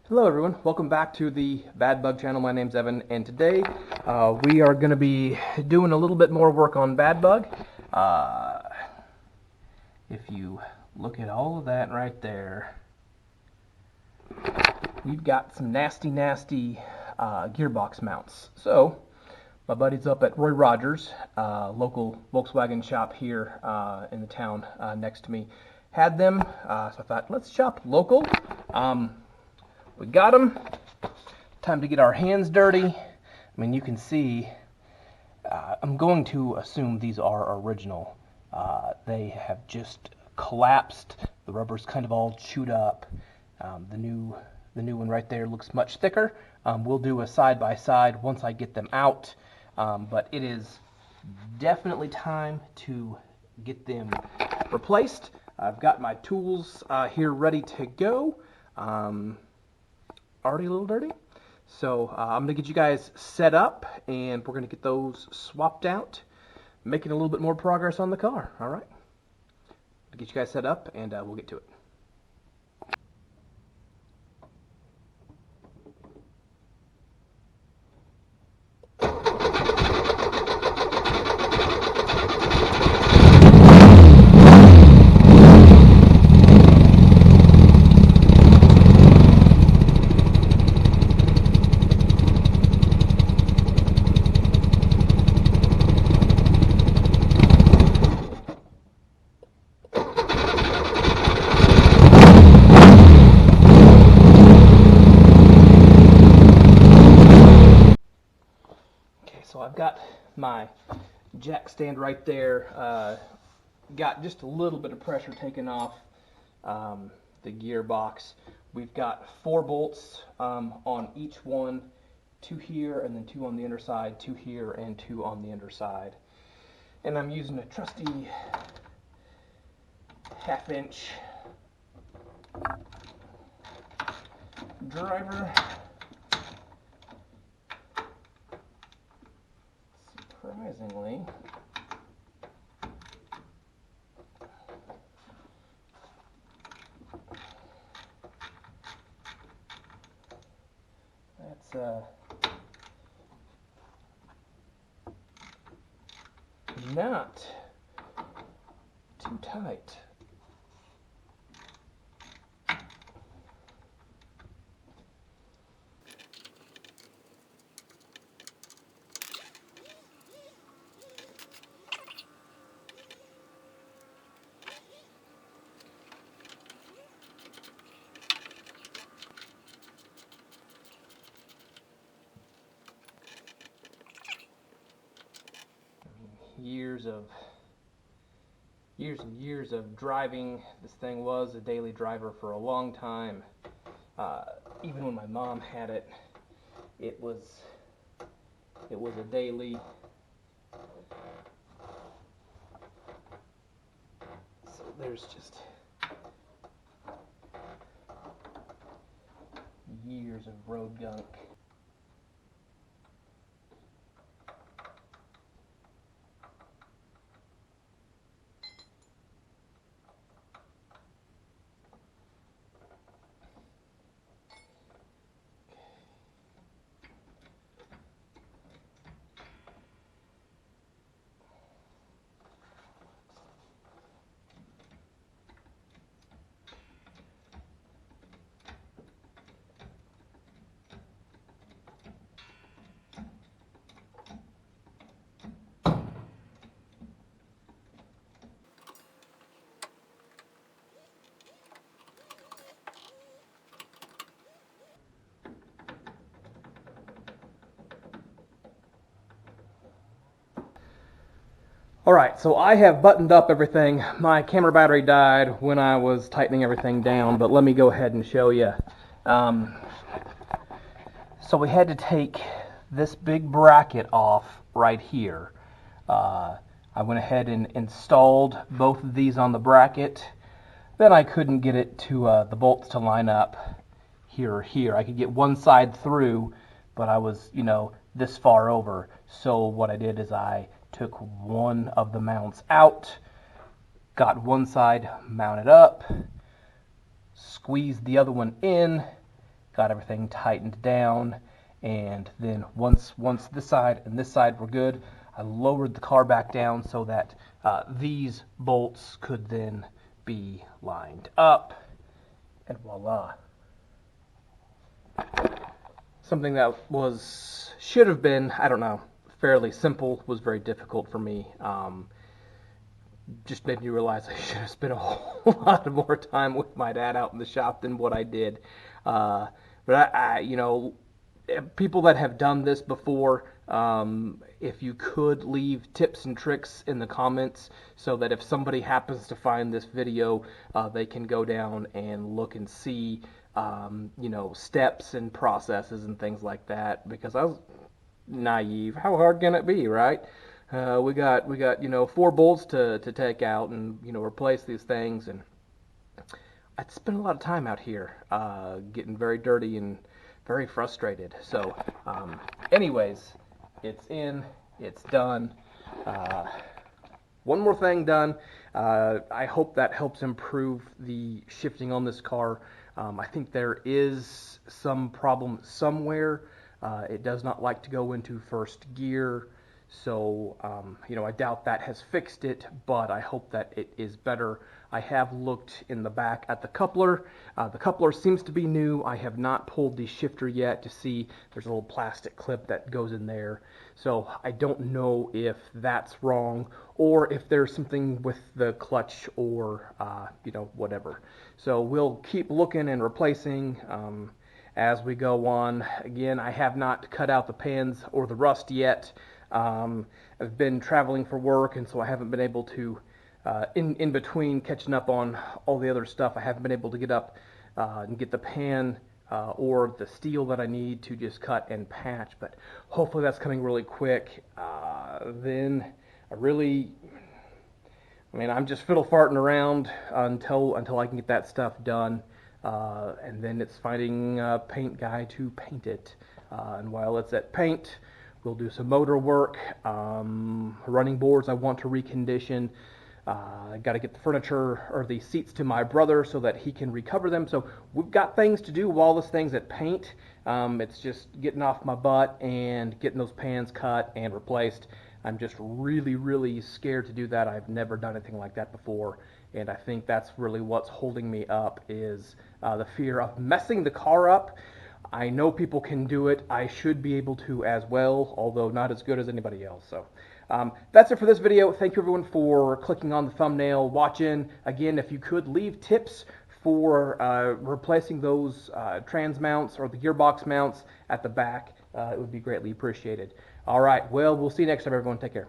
Hello everyone, welcome back to the Bad Bug channel. My name's Evan, and today we are going to be doing a little bit more work on Bad Bug. If you look at all of that right there, we've got some nasty gearbox mounts. So, my buddy's up at Roy Rogers, local Volkswagen shop here in the town next to me, had them, so I thought, let's shop local. We got them. Time to get our hands dirty. I mean, you can see, I'm going to assume these are original. They have just collapsed. The rubber's kind of all chewed up. The new one right there looks much thicker. We'll do a side-by-side once I get them out. But it is definitely time to get them replaced. I've got my tools here ready to go. Already a little dirty, so I'm gonna get you guys set up and we're gonna get those swapped out, making a little bit more progress on the car. All right, I'll get you guys set up and we'll get to it. So I've got my jack stand right there, got just a little bit of pressure taken off the gearbox. We've got 4 bolts on each one, 2 here and then 2 on the underside, 2 here and 2 on the underside. And I'm using a trusty 1/2 inch driver. Surprisingly, that's not too tight. Years and years of driving. This thing was a daily driver for a long time. Even when my mom had it, it was a daily. So there's just years of road gunk. Alright, so I have buttoned up everything. My camera battery died when I was tightening everything down, but let me go ahead and show you. So we had to take this big bracket off right here. I went ahead and installed both of these on the bracket. Then I couldn't get it to the bolts to line up here or here. I could get one side through, but I was, this far over. So what I did is I took one of the mounts out, got one side mounted up, squeezed the other one in, got everything tightened down, and then once this side and this side were good, I lowered the car back down so that these bolts could then be lined up, and voila. Something that should have been, I don't know, fairly simple was very difficult for me. Just made me realize I should have spent a whole lot more time with my dad out in the shop than what I did. But you know, people that have done this before, if you could leave tips and tricks in the comments so that if somebody happens to find this video, they can go down and look and see, you know, steps and processes and things like that, because I was naive. How hard can it be, right? We got you know, 4 bolts to take out and, you know, replace these things, and I'd spent a lot of time out here getting very dirty and very frustrated. So anyways, it's in, it's done. One more thing done. I hope that helps improve the shifting on this car. I think there is some problem somewhere. It does not like to go into first gear. So, you know, I doubt that has fixed it, but I hope that it is better. I have looked in the back at the coupler. The coupler seems to be new. I have not pulled the shifter yet to see. There's a little plastic clip that goes in there. So I don't know if that's wrong or if there's something with the clutch or, you know, whatever. So we'll keep looking and replacing as we go on. Again, I have not cut out the pans or the rust yet. I've been traveling for work, and so I haven't been able to, in between catching up on all the other stuff, I haven't been able to get up and get the pan or the steel that I need to just cut and patch, but hopefully that's coming really quick. Then I mean, I'm just fiddle farting around until I can get that stuff done, and then it's finding a paint guy to paint it, and while it's at paint, we'll do some motor work. Running boards I want to recondition. I got to get the furniture or the seats to my brother so that he can recover them. So we've got things to do while this thing's at paint. It's just getting off my butt and getting those pans cut and replaced. I'm just really scared to do that. I've never done anything like that before, and I think that's really what's holding me up is the fear of messing the car up. I know people can do it. I should be able to as well, although not as good as anybody else. So that's it for this video. Thank you everyone for clicking on the thumbnail, watching. Again, if you could leave tips for replacing those trans mounts or the gearbox mounts at the back, it would be greatly appreciated. All right, well, we'll see you next time, everyone. Take care.